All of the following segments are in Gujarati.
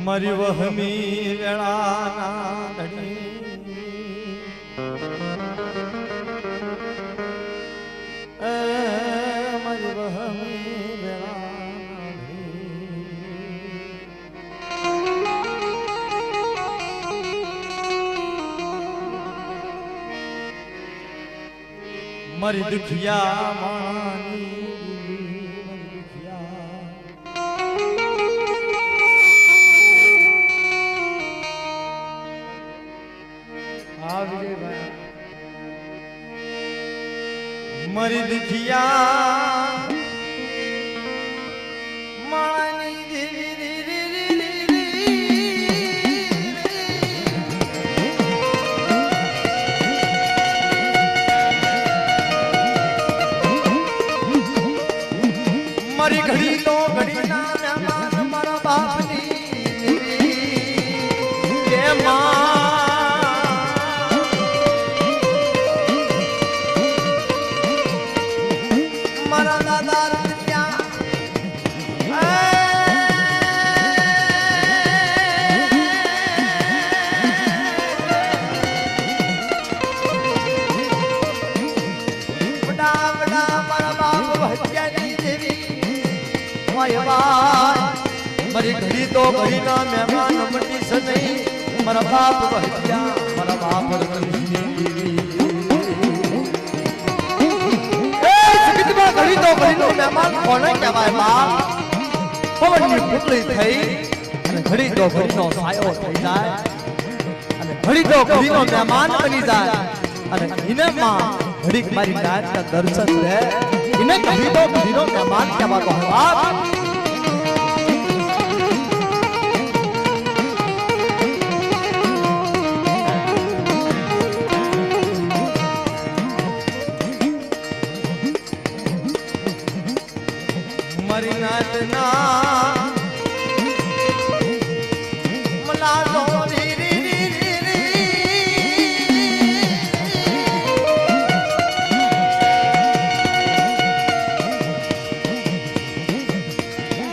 મારી વહમી વેળાના ધણી મારી વહમી વેળાના ધણી મારી દુખિયા માની મરી દુખિયા માની મરી ઘડી તો ઘડી ના મહેમાન મારા બાપની એ મારા દાદા મારી ઘડી તો ઘડી ના મહેમાન મટી છે નહીં મારા બાપ ભજ્યા મારા બાપ ઘડી તો ઘડી નો મહેમાન કોને કહેવાય બાપ પવનની પુતળી થઈ અને ઘડી તો ઘડી નો સાયો થઈ જાય અને ઘડી તો ઘડી નો મહેમાન બની જાય અને એને માં ઘડીક મારી નાત ના દર્શન દે એને ઘડી તો ઘડી નો મહેમાન કહેવાતો હોય બાપ મારી નાત ના મલાલો રી રી રી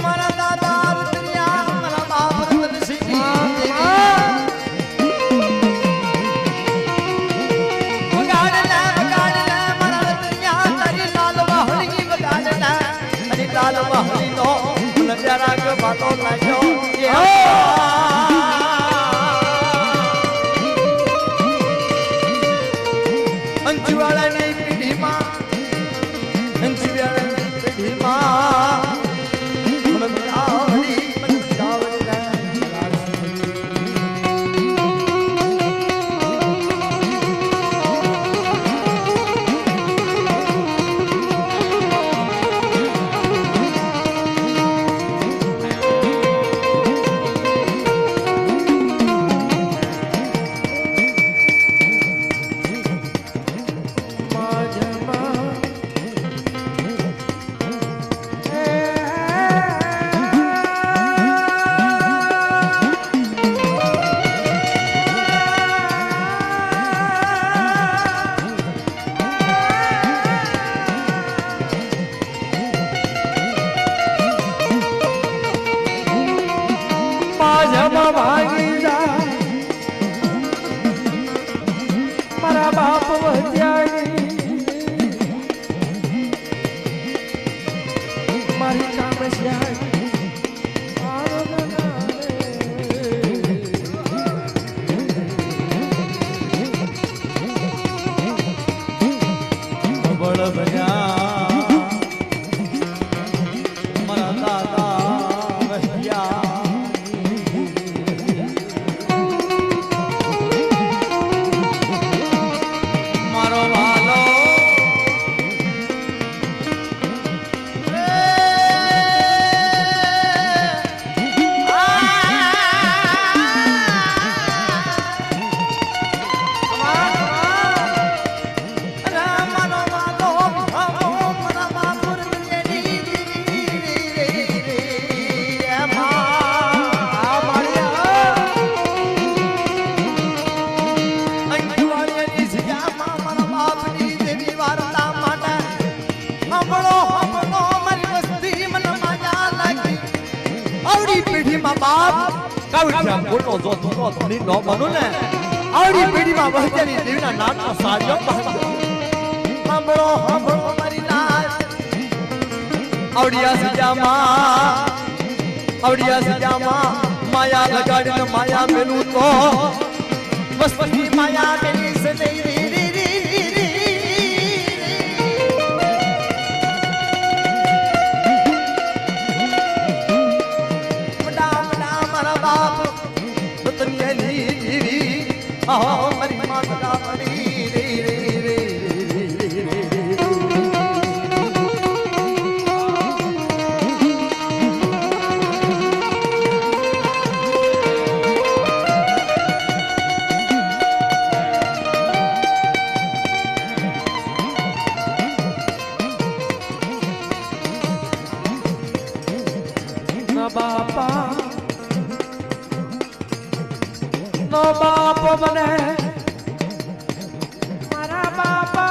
મારા દાદા રતનિયા મારા બાપ રતનસિંહ વગાડ લે મારા રતનિયા તારી લાલ વાહણી વગાડ લે લાલ વાહણી નો નજારા કે વાતો લાગ્યો અંજવાળાની પીઢીમાં અંજવાળાની પીઢીમાં ભાગી જા મારા બાપ વધ્યા મારી કામસ્યા બળ ભજા મારા દાદા વધ્યા કાવ્યા બોલો જો ધૂનો ધણી નો બનો ને આવડી પેઢીમાં વહજની દેવીના નામનો સાજો સાંભળો સાંભળો મારી લાજ આવડિયા સજામાં માયા લગાડીને માયા મેલું તો વસ્તી માયા મેલી સે નહીં રે મારી માતા પડી રે રે રે નો બાપ મને મારા બાપા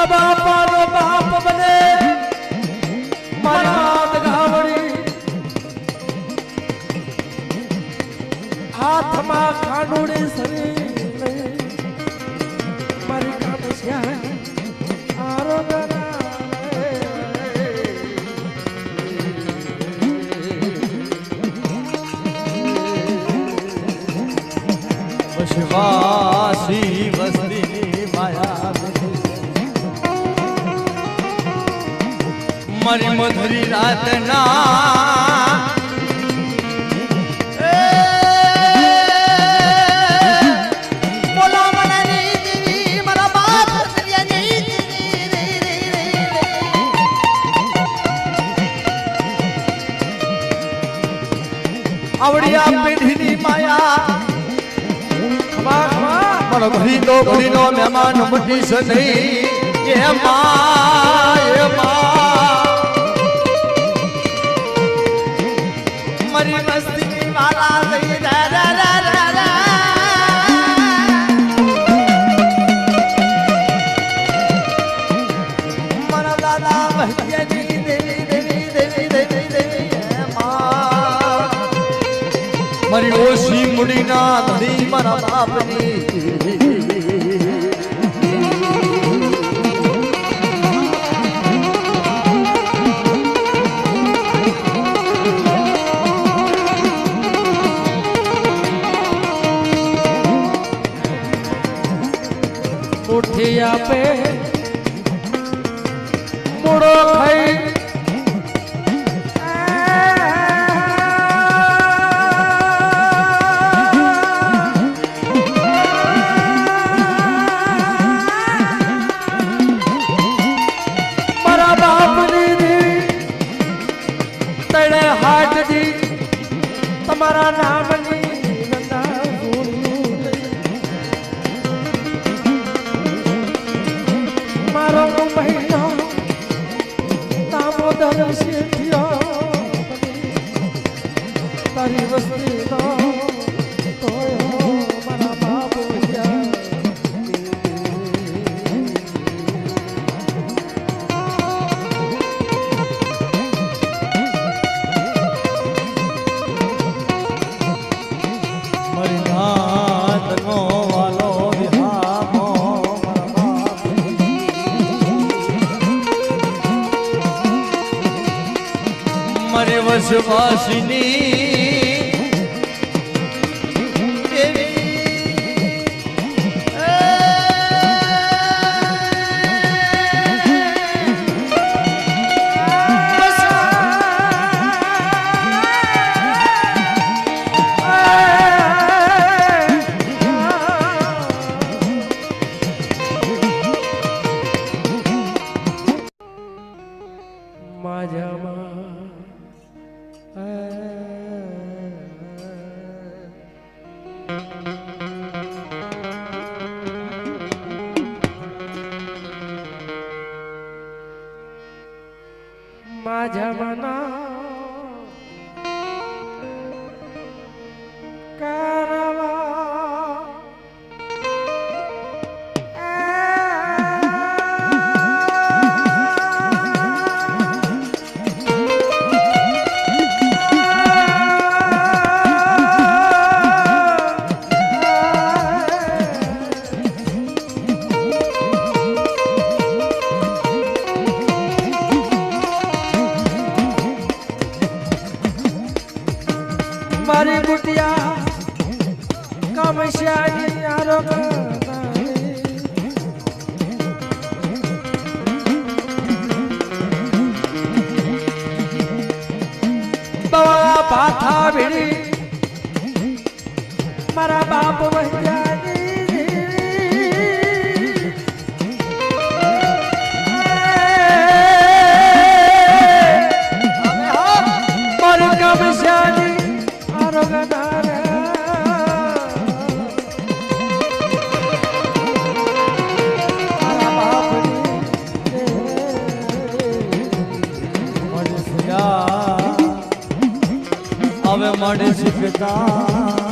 બાપા નો બાપ મને મારી માત ગાવડી હાથમાં ખાંડુડી સરી વાસી વસ્તીની માયા મારી મધુરી રાતના બોલા મને દીદી મારા બાપ આવડિયા પેઢીની માયા મારો ઘડીનો મહેમાન મટીશ નહીં એમાં મારી મસ્તી વાલા લઈ મારા દાદા ભજ્યાની દેવી દેવી દેવી દેવી દેવી એમાં મારી ઓછી મુડીના ધણી મારા બાપની ઉઠી આપે મૂળો ખાઈ તમારા નામની મારો મહિનો દામોદર તારી વસ્તી મારા બાપ મરે વસવાસની माझ्या मना करावा કમશ્યાની આરોગ બવા પાથા ભીડી મારા બાપ વહ્યાની મારી કમશ્યાની આરોગ હવે મળે છે પિતા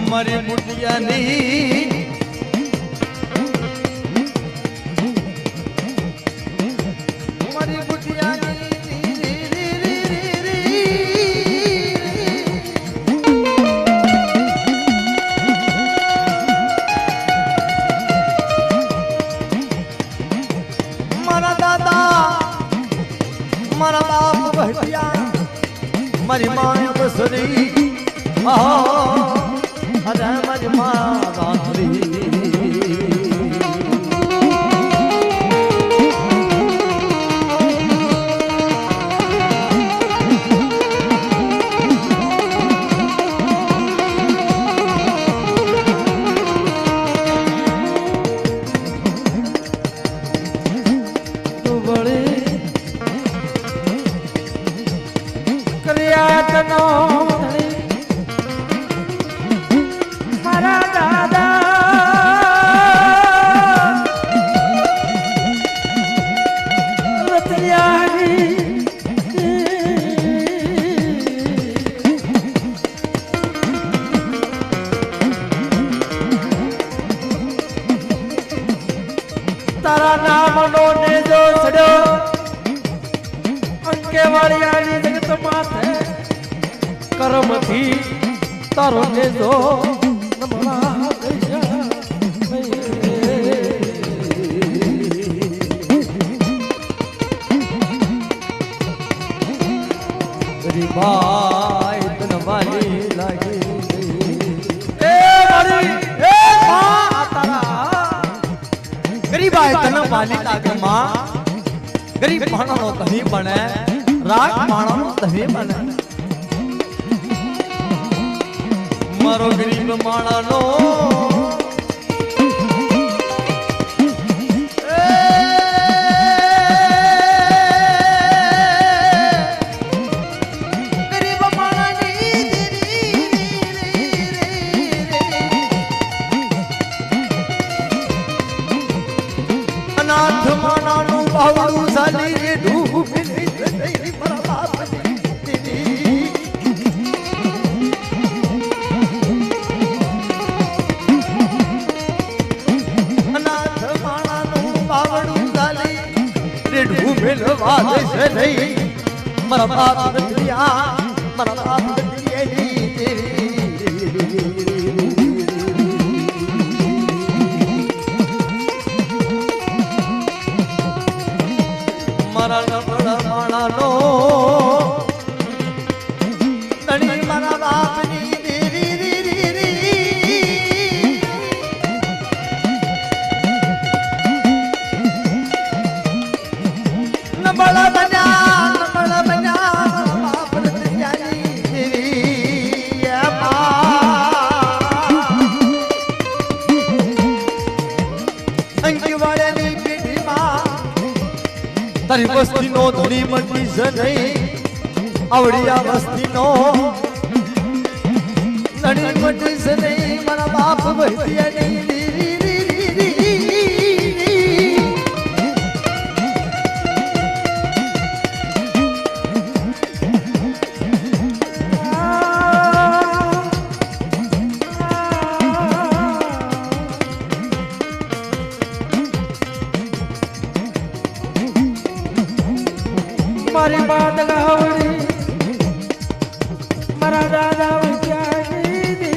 મારી મુટિયાની મારી મારા બાપ ભટિયા મારી માયા બસરી અરે મારી મા બાંધરી મારા દાદા તારા નામનો નેજો સડ્યો અંકેવાળિયાની જગત માથે કર્મથી તારો નેજો નમવા દઈશા ગરીબાઈ તન વાલી લાગી એ મારી એ મા તારા ગરીબાઈ તન વાલી લાગે માં ગરીબ માણસનો ધણી બને રાગ માણસનો ધણી બને મારો ગરીબ માણસનો અનાથ માણાનું બાવળું સાલી રે ડૂબી ગઈ મારા બાપની અનાથ માણાનું બાવળું સાલી રે ડૂબેલવા દેશે નહીં મારા બાપ દરિયા મારા બાપ મારા નબળા માણાનો તણી મારા બાપની નબળા બન્યા બાપ અંકીવાળાની પેઢીમાં તારી વસ્તીનો ધણી મટી છે નહીં આવડી આ વસ્તીનો ધણી મટી છે નહીં મારા બાપ વસ્તી નહીં મારી બાદ ગાવડી મારા દાદા વચ્ચાની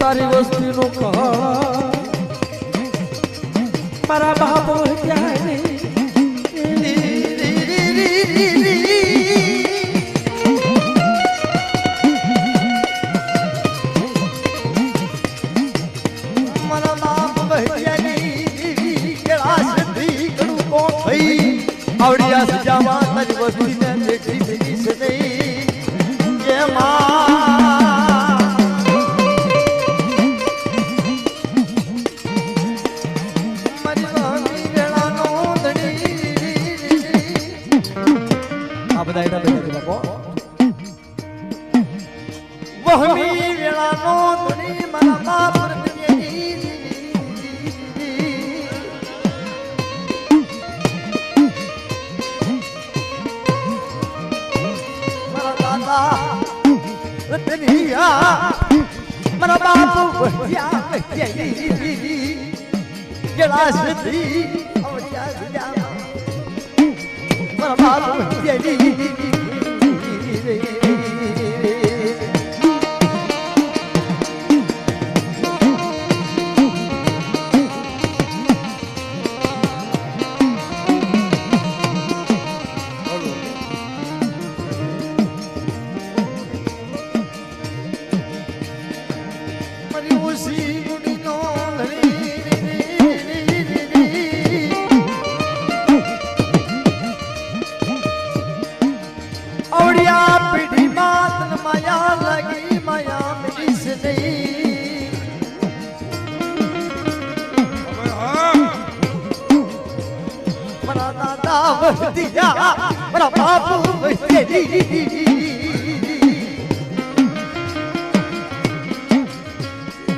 તારી વસ્તીનો કહા મારા બાપ ક્યાં નહીં મારા બાપ બહેરિયાની કેળાશથી કડું કોણ થઈ આવડિયા સજામાં તારી વસ્તીને દેખી દેખી છે નહીં એ મારી વાણી વેળાનો ધણી આ બધા એના બેઠા બાપો વહમી વેળાનો ધણી મારા બાપ મારા બાપુ મારા બાપુ મારા બાપુ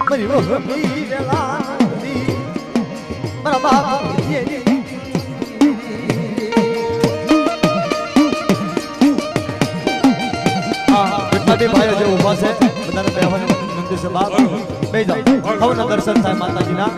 મારી વહમી વેલાની મારા બાપુ બધી ભાઈઓ જે ઊભા છે બધાને બેહવાની વિનંતી છે બાપ બેસી જાઓ હવના દર્શન થાય માતાજીના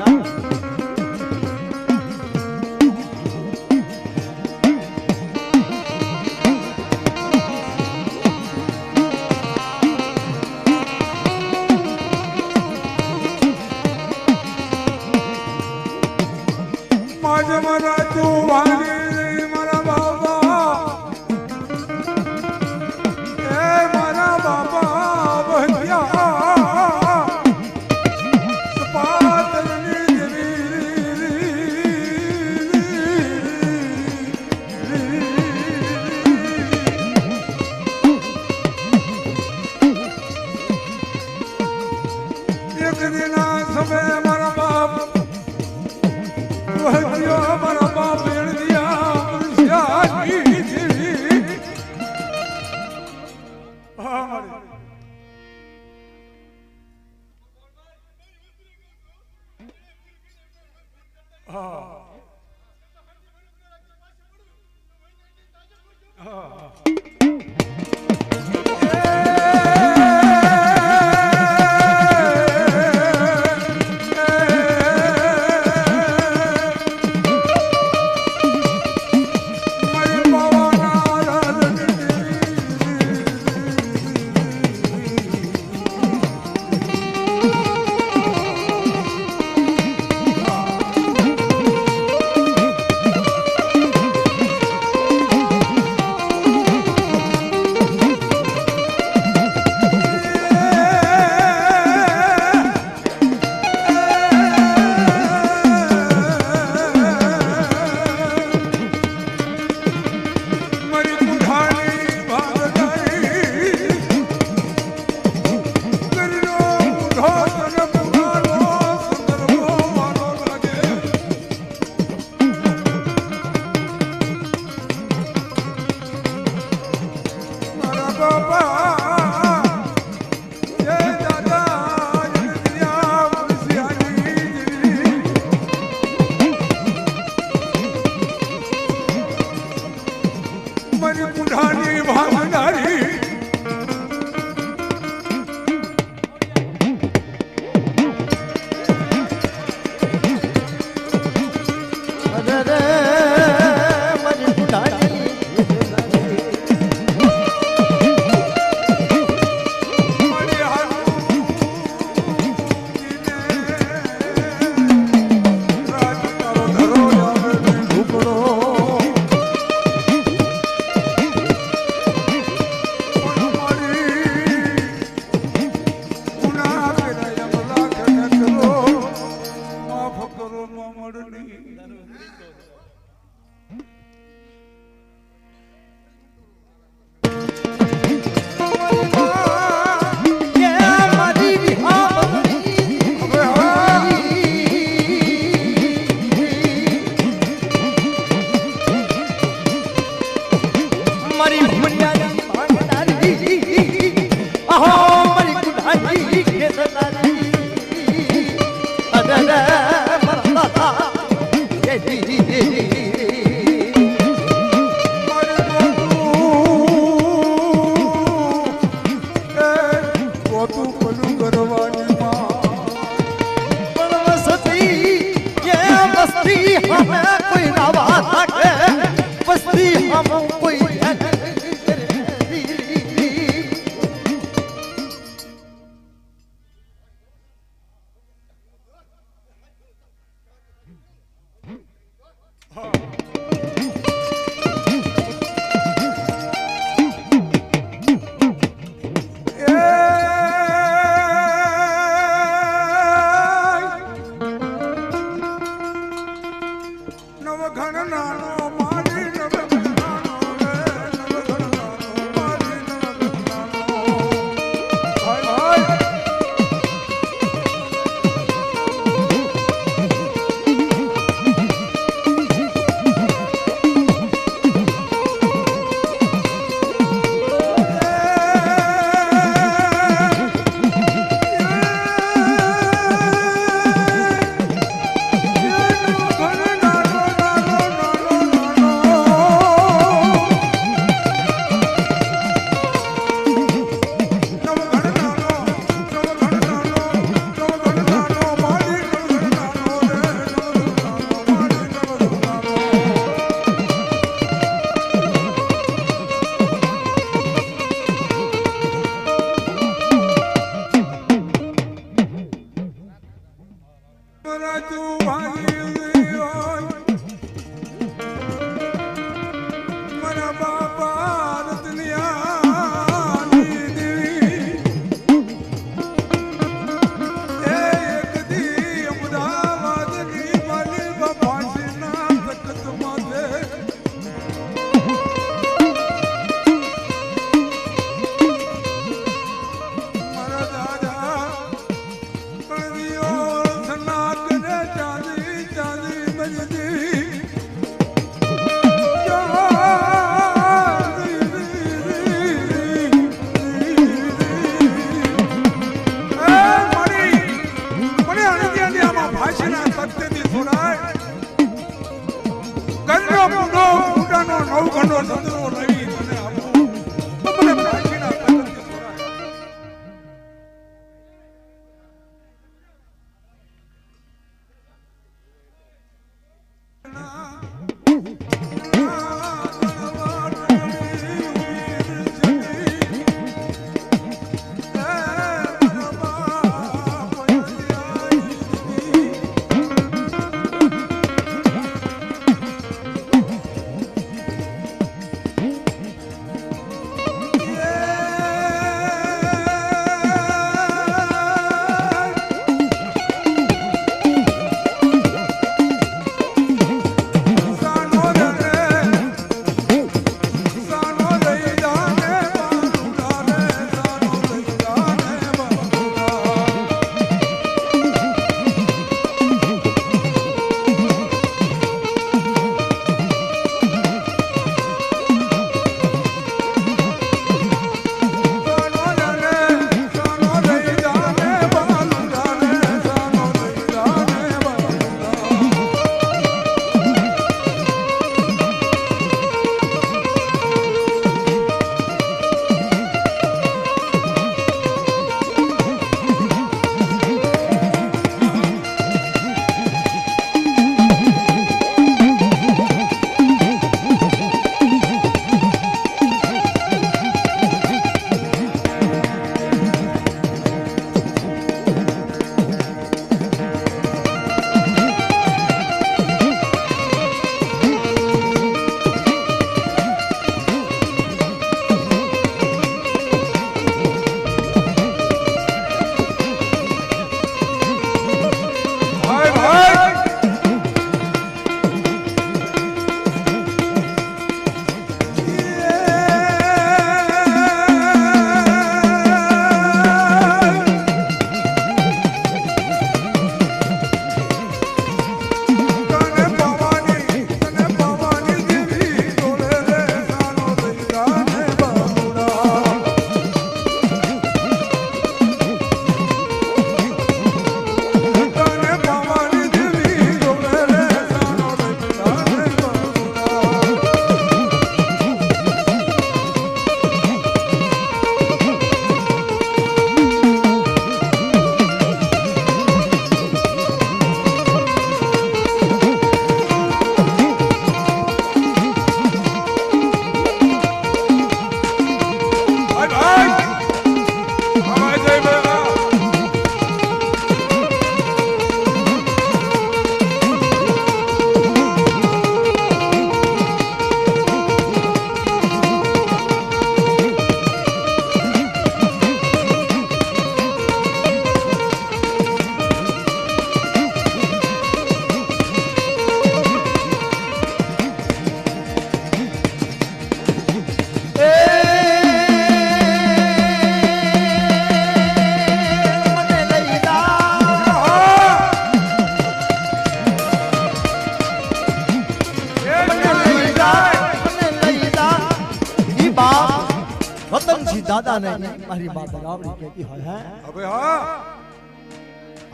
રતનસિંહ દાદા ને મારી વાત રાવડી કહેતી હોય હે હવે હા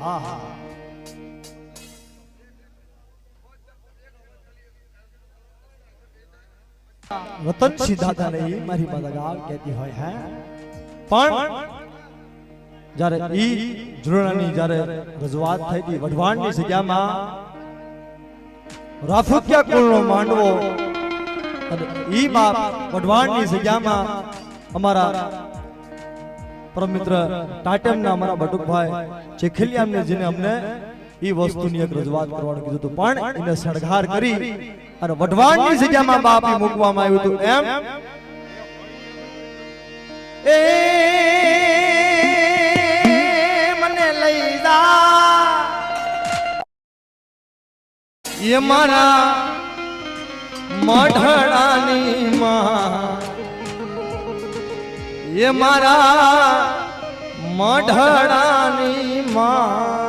હા હા રતનસિંહ દાદા ને મારી વાત રાવ કહેતી હોય હે પણ જ્યારે ઈ જુરણાની જ્યારે રજૂઆત થઈ હતી વઢવાણની જગ્યામાં રાફુકિયા કુળનો માંડવો અને ઈ બાપ વઢવાણની જગ્યામાં અમારા પરમ મિત્ર ટાટમના અમારા બટુકભાઈ ચેખલિયામને જેને અમને એ વસ્તુની એક રજૂઆત કરવાનું કીધું હતું પણ એને સળગાર કરી અને વઢવાણની જગ્યામાં બાપ મૂકવામાં આવ્યું હતું એમ એ મને લઈ જા એ મારા મઢડાની માં એ મારા મઢડાની માં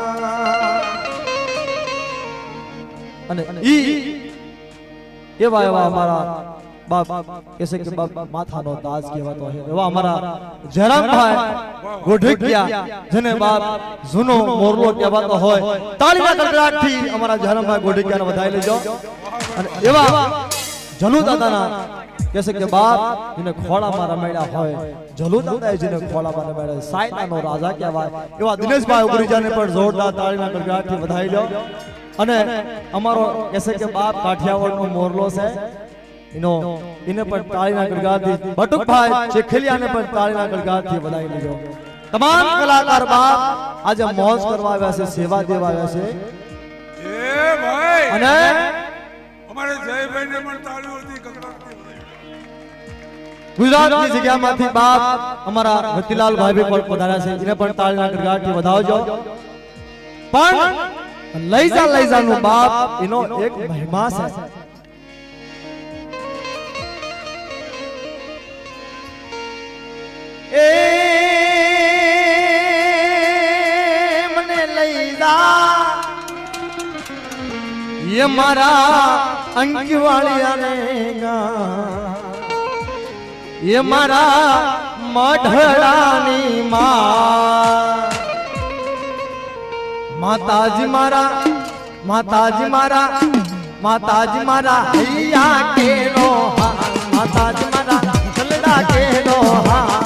અને એવા એવા અમારા બાપ કેસે કે બાપ માથાનો તાજ કહેવાતો છે એવા અમારા જયરામભાઈ ગોઢિયા જેને બાપ જૂનો મોરલો કહેવાતો હોય તાળીના કડકડાટથી અમારા જયરામભાઈ ગોઢિયાને વધાઈ લેજો અને એવા જલુ દાદાના કેસે કે બાપ જેને ખોળામાં રમાડ્યા હોય જલુ દાદાએ જેને ખોળામાં રમાડ્યા સાયનાનો રાજા કહેવાય એવા દિનેશભાઈ ઉગરીજાને પણ જોરદાર તાળીના કડકડાટથી વધાઈ લો અને અમારો કેસે કે બાપ કાઠિયાવાડનો મોરલો છે એને પણ તાળીના ગડગડાટથી બટુકભાઈ ચેખલિયાને પણ તાળીના ગડગડાટથી વધાવી લેજો તમામ કલાકાર બાપ આજે મોજ કરવા આવ્યા છે સેવા દેવા આવ્યા છે એ ભાઈ અને અમારે જયભાઈને પણ તાળીઓથી ગગડાટથી ગુજરાતની જગ્યામાંથી બાપ અમારા રતિલાલ ભાઈ પણ પધાર્યા છે એને પણ તાળીના ગડગડાટથી વધાવજો પણ લઈ જા નું બાપ એનો એક મહિમા છે એ મને લઈ જા એ મારા અંકવાળિયાને ગા એ મારા મઢડાની માં માતાજી મારા હૈયા કેરો માતાજી મારા ચલડા કેરો હા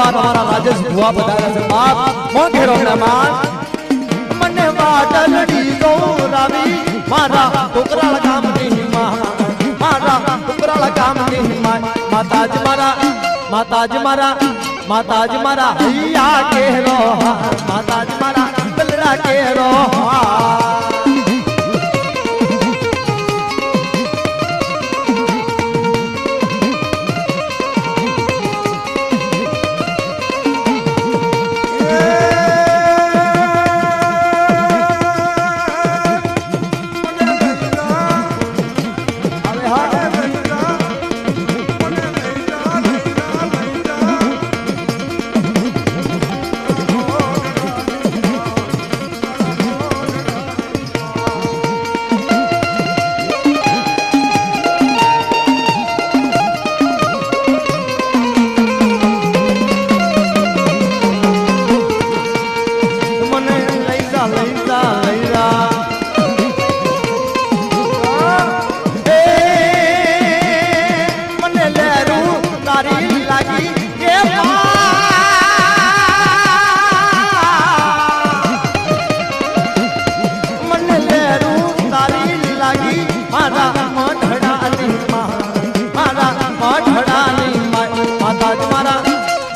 हमारा राजेश बुआ बताया से बाप मोघेरो मेहमान मने वाटलडी गौरावी मारा टुकराळ गामनी मां मारा टुकराळ गामनी मां माताजी मारा हैया केरो माताजी मारा बलरा केरो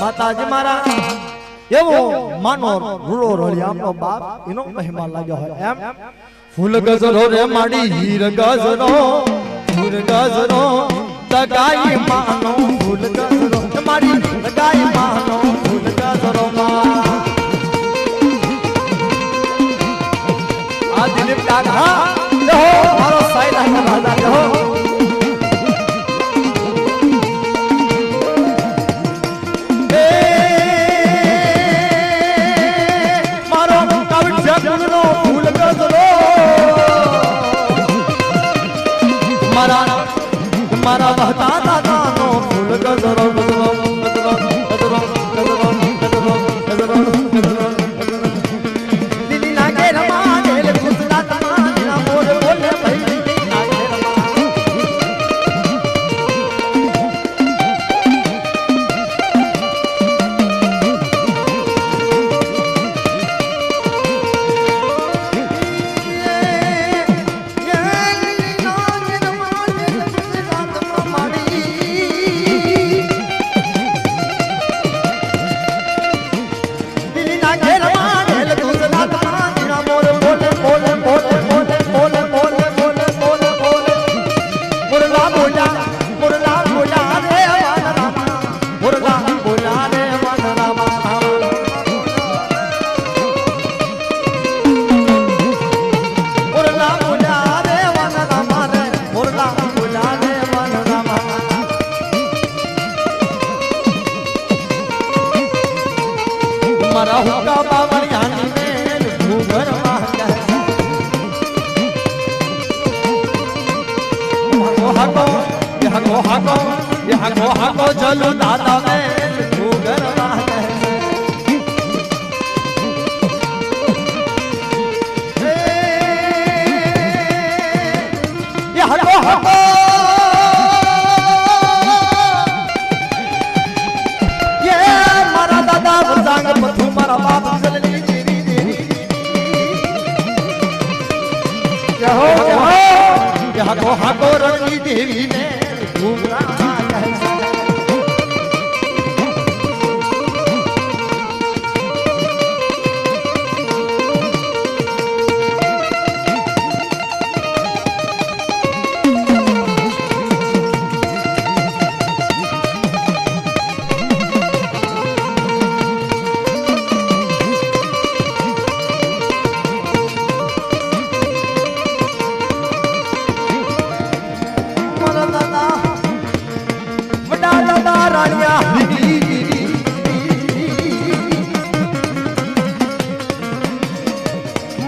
માતાજી મારા એવો માનો રૂડો રળિયાનો બાપ એનો મહિમા લાગ્યો હોય એમ ફૂલ ગજરો રે માડી હીર ગજરો ફૂલ ગજરો તગાઈ માનો ફૂલ ગજરો માડી તગાઈ માનો ફૂલ ગજરો આ દિલીપ દાદા હો મારો સાઈલા દાદા હો મારા બહતા દાદાનો ફૂલ ગજરો મારા હુક્કા બાવળિયાની મેલ ભૂગરમાં હાકો હાકો હાકો હાકો ચલો દાદા મેલ ભૂગરમાં હાકો હાકો संग पथु मारा बाप जलनी देवी देवी जहो जहो यहाँ को हाको रंगी देवी ने घूमना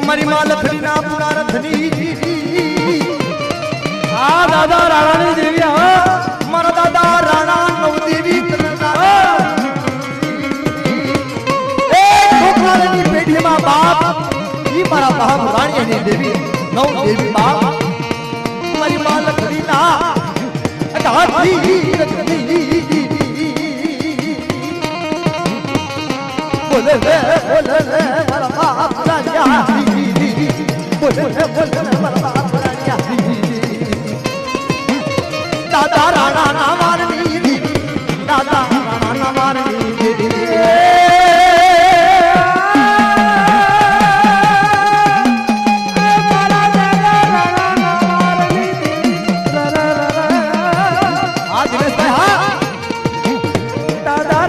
મારી માં લખડી ના પૂરા રથની આ દાદા રાણાની દેવી મારા દાદા રાણા નવ દેવી એ છોકરાની પેઢીમાં બાપ ઈ મારા બાપ રાણીની દેવી નવ દેવી બાપ મારી માં લખડી ના અઢારથી રથની બોલે બોલે મારા બાપ રાજા दादा राणा ना मारनी दादा राणा ना मारनी Dada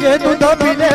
કે દૂધ પીને